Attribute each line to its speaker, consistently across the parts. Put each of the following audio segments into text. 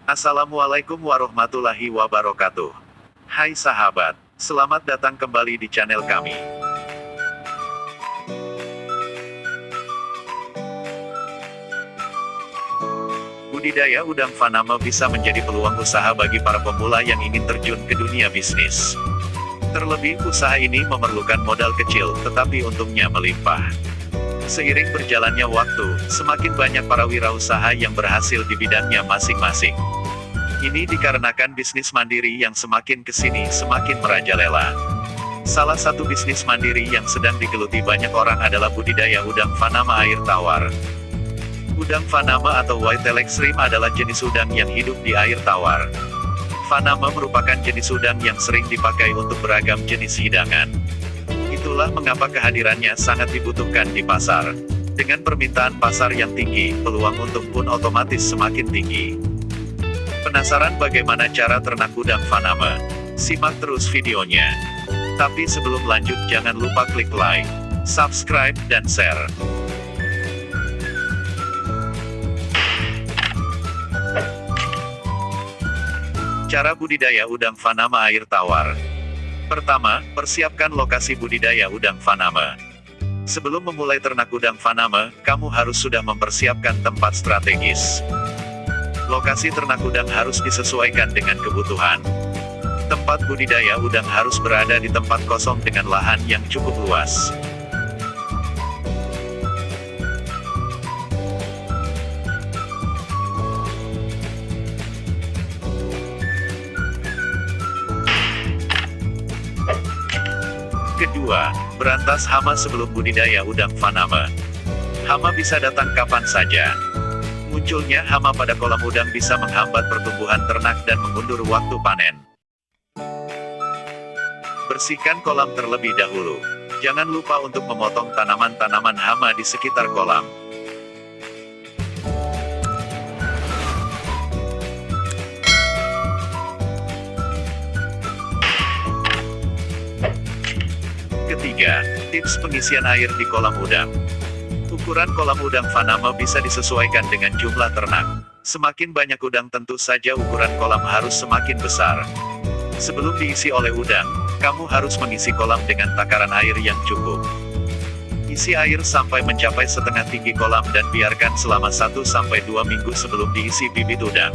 Speaker 1: Assalamualaikum warahmatullahi wabarakatuh. Hai sahabat, selamat datang kembali di channel kami. Budidaya udang faname bisa menjadi peluang usaha bagi para pemula yang ingin terjun ke dunia bisnis. Terlebih, usaha ini memerlukan modal kecil, tetapi untungnya melimpah. Seiring berjalannya waktu, semakin banyak para wirausaha yang berhasil di bidangnya masing-masing. Ini dikarenakan bisnis mandiri yang semakin kesini semakin merajalela. Salah satu bisnis mandiri yang sedang digeluti banyak orang adalah budidaya udang faname air tawar. Udang faname atau white-tailed shrimp adalah jenis udang yang hidup di air tawar. Faname merupakan jenis udang yang sering dipakai untuk beragam jenis hidangan. Itulah mengapa kehadirannya sangat dibutuhkan di pasar. Dengan permintaan pasar yang tinggi, peluang untung pun otomatis semakin tinggi. Penasaran bagaimana cara ternak udang faname? Simak terus videonya. Tapi sebelum lanjut, jangan lupa klik like, subscribe, dan share. Cara budidaya udang faname air tawar. Pertama, persiapkan lokasi budidaya udang faname. Sebelum memulai ternak udang faname, kamu harus sudah mempersiapkan tempat strategis. Lokasi ternak udang harus disesuaikan dengan kebutuhan. Tempat budidaya udang harus berada di tempat kosong dengan lahan yang cukup luas. Kedua, berantas hama sebelum budidaya udang faname. Hama bisa datang kapan saja. Munculnya hama pada kolam udang bisa menghambat pertumbuhan ternak dan mengundur waktu panen. Bersihkan kolam terlebih dahulu. Jangan lupa untuk memotong tanaman-tanaman hama di sekitar kolam. Ketiga, tips pengisian air di kolam udang. Ukuran kolam udang faname bisa disesuaikan dengan jumlah ternak. Semakin banyak udang, tentu saja ukuran kolam harus semakin besar. Sebelum diisi oleh udang, kamu harus mengisi kolam dengan takaran air yang cukup. Isi air sampai mencapai setengah tinggi kolam dan biarkan selama 1-2 minggu sebelum diisi bibit udang.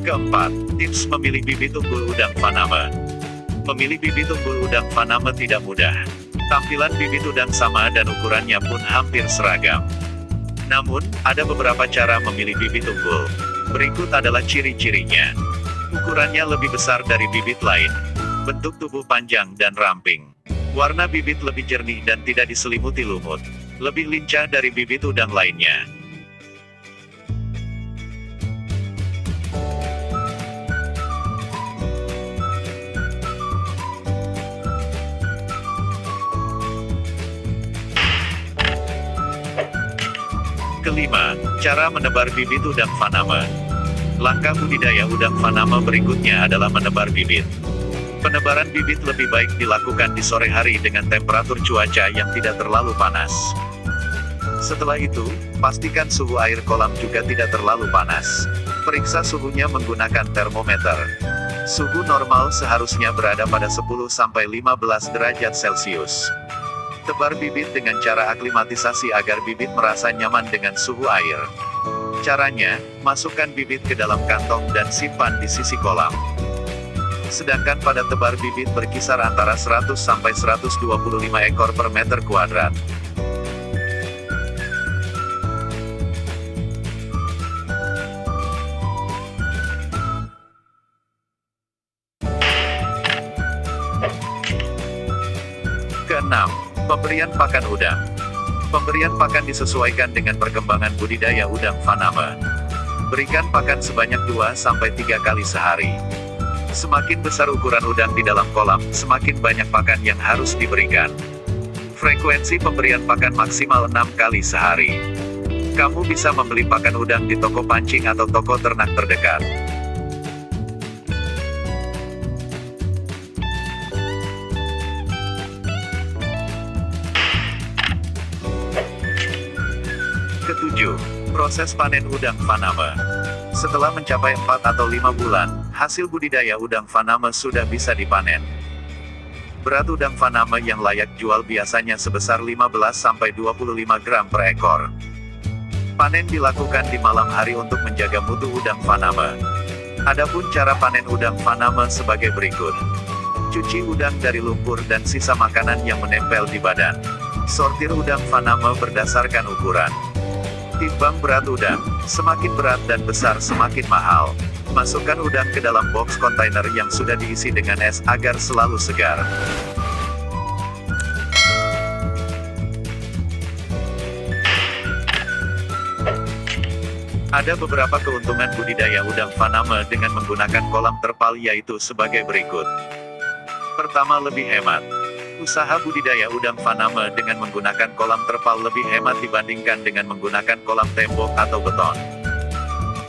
Speaker 1: Keempat, tips memilih bibit unggul udang faname. Memilih bibit unggul udang faname tidak mudah. Tampilan bibit udang sama dan ukurannya pun hampir seragam. Namun, ada beberapa cara memilih bibit unggul. Berikut adalah ciri-cirinya. Ukurannya lebih besar dari bibit lain. Bentuk tubuh panjang dan ramping. Warna bibit lebih jernih dan tidak diselimuti lumut. Lebih lincah dari bibit udang lainnya. Kelima, cara menebar bibit udang faname. Langkah budidaya udang faname berikutnya adalah menebar bibit. Penebaran bibit lebih baik dilakukan di sore hari dengan temperatur cuaca yang tidak terlalu panas. Setelah itu, pastikan suhu air kolam juga tidak terlalu panas. Periksa suhunya menggunakan termometer. Suhu normal seharusnya berada pada 10-15 derajat Celcius. Tebar bibit dengan cara aklimatisasi agar bibit merasa nyaman dengan suhu air. Caranya, masukkan bibit ke dalam kantong dan simpan di sisi kolam. Sedangkan pada tebar bibit berkisar antara 100-125 ekor per meter kuadrat. Keenam, pemberian pakan udang. Pemberian pakan disesuaikan dengan perkembangan budidaya udang faname. Berikan pakan sebanyak 2-3 kali sehari. Semakin besar ukuran udang di dalam kolam, semakin banyak pakan yang harus diberikan. Frekuensi pemberian pakan maksimal 6 kali sehari. Kamu bisa membeli pakan udang di toko pancing atau toko ternak terdekat. 7. Proses panen udang faname. Setelah mencapai 4 atau 5 bulan, hasil budidaya udang faname sudah bisa dipanen. Berat udang faname yang layak jual biasanya sebesar 15-25 gram per ekor. Panen dilakukan di malam hari untuk menjaga mutu udang faname. Adapun cara panen udang faname sebagai berikut. Cuci udang dari lumpur dan sisa makanan yang menempel di badan. Sortir udang faname berdasarkan ukuran. Timbang berat udang, semakin berat dan besar semakin mahal. Masukkan udang ke dalam box kontainer yang sudah diisi dengan es agar selalu segar. Ada beberapa keuntungan budidaya udang faname dengan menggunakan kolam terpal yaitu sebagai berikut. Pertama, lebih hemat. Usaha budidaya udang faname dengan menggunakan kolam terpal lebih hemat dibandingkan dengan menggunakan kolam tembok atau beton.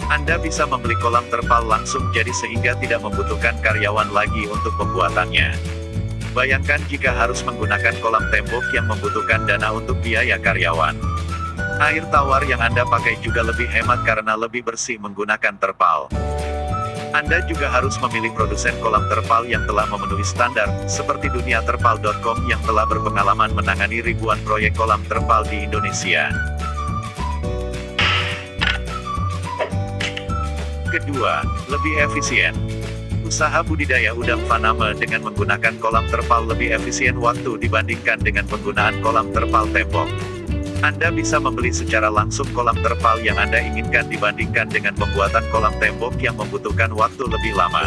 Speaker 1: Anda bisa membeli kolam terpal langsung jadi sehingga tidak membutuhkan karyawan lagi untuk pembuatannya. Bayangkan jika harus menggunakan kolam tembok yang membutuhkan dana untuk biaya karyawan. Air tawar yang Anda pakai juga lebih hemat karena lebih bersih menggunakan terpal. Anda juga harus memilih produsen kolam terpal yang telah memenuhi standar, seperti duniaterpal.com yang telah berpengalaman menangani ribuan proyek kolam terpal di Indonesia. Kedua, lebih efisien. Usaha budidaya udang faname dengan menggunakan kolam terpal lebih efisien waktu dibandingkan dengan penggunaan kolam terpal tembok. Anda bisa membeli secara langsung kolam terpal yang Anda inginkan dibandingkan dengan pembuatan kolam tembok yang membutuhkan waktu lebih lama.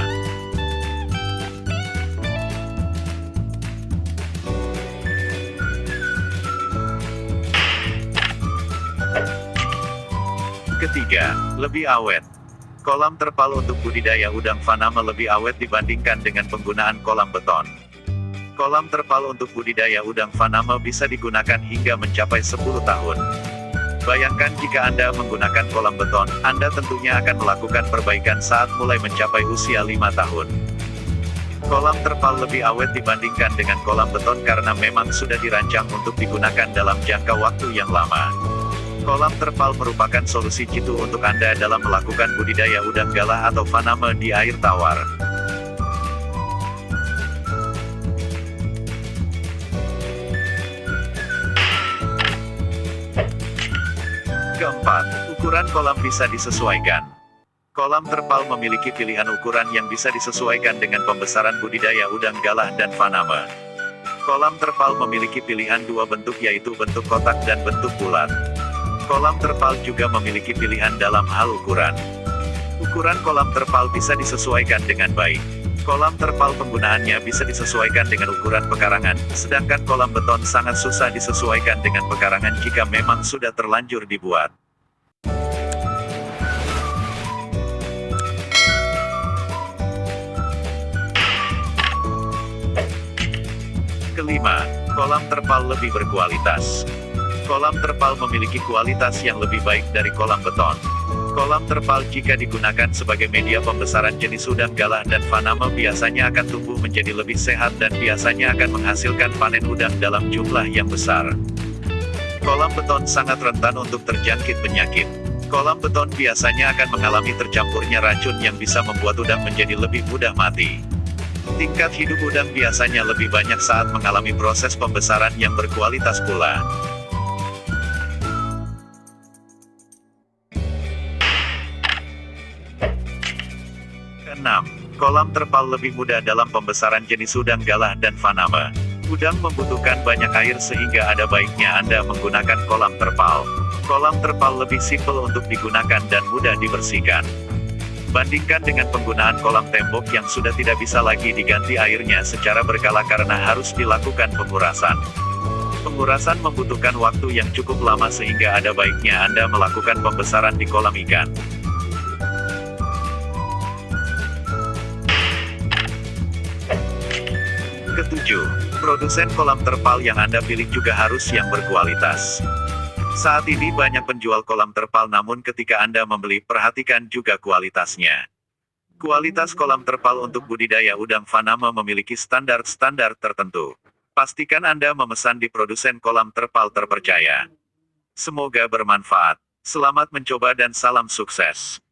Speaker 1: Ketiga, lebih awet. Kolam terpal untuk budidaya udang faname lebih awet dibandingkan dengan penggunaan kolam beton. Kolam terpal untuk budidaya udang faname bisa digunakan hingga mencapai 10 tahun. Bayangkan jika Anda menggunakan kolam beton, Anda tentunya akan melakukan perbaikan saat mulai mencapai usia 5 tahun. Kolam terpal lebih awet dibandingkan dengan kolam beton karena memang sudah dirancang untuk digunakan dalam jangka waktu yang lama. Kolam terpal merupakan solusi jitu untuk Anda dalam melakukan budidaya udang galah atau faname di air tawar. Keempat, ukuran kolam bisa disesuaikan. Kolam terpal memiliki pilihan ukuran yang bisa disesuaikan dengan pembesaran budidaya udang galah dan faname. Kolam terpal memiliki pilihan dua bentuk yaitu bentuk kotak dan bentuk bulat. Kolam terpal juga memiliki pilihan dalam hal ukuran. Ukuran kolam terpal bisa disesuaikan dengan baik. Kolam terpal penggunaannya bisa disesuaikan dengan ukuran pekarangan, sedangkan kolam beton sangat susah disesuaikan dengan pekarangan jika memang sudah terlanjur dibuat. Kelima, kolam terpal lebih berkualitas. Kolam terpal memiliki kualitas yang lebih baik dari kolam beton. Kolam terpal jika digunakan sebagai media pembesaran jenis udang galah dan faname biasanya akan tumbuh menjadi lebih sehat dan biasanya akan menghasilkan panen udang dalam jumlah yang besar. Kolam beton sangat rentan untuk terjangkit penyakit. Kolam beton biasanya akan mengalami tercampurnya racun yang bisa membuat udang menjadi lebih mudah mati. Tingkat hidup udang biasanya lebih banyak saat mengalami proses pembesaran yang berkualitas pula. Keenam, kolam terpal lebih mudah dalam pembesaran jenis udang galah dan faname. Udang membutuhkan banyak air sehingga ada baiknya Anda menggunakan kolam terpal. Kolam terpal lebih simpel untuk digunakan dan mudah dibersihkan. Bandingkan dengan penggunaan kolam tembok yang sudah tidak bisa lagi diganti airnya secara berkala karena harus dilakukan pengurasan. Pengurasan membutuhkan waktu yang cukup lama sehingga ada baiknya Anda melakukan pembesaran di kolam ikan. Ketujuh, produsen kolam terpal yang Anda pilih juga harus yang berkualitas. Saat ini banyak penjual kolam terpal namun ketika Anda membeli perhatikan juga kualitasnya. Kualitas kolam terpal untuk budidaya udang faname memiliki standar-standar tertentu. Pastikan Anda memesan di produsen kolam terpal terpercaya. Semoga bermanfaat. Selamat mencoba dan salam sukses.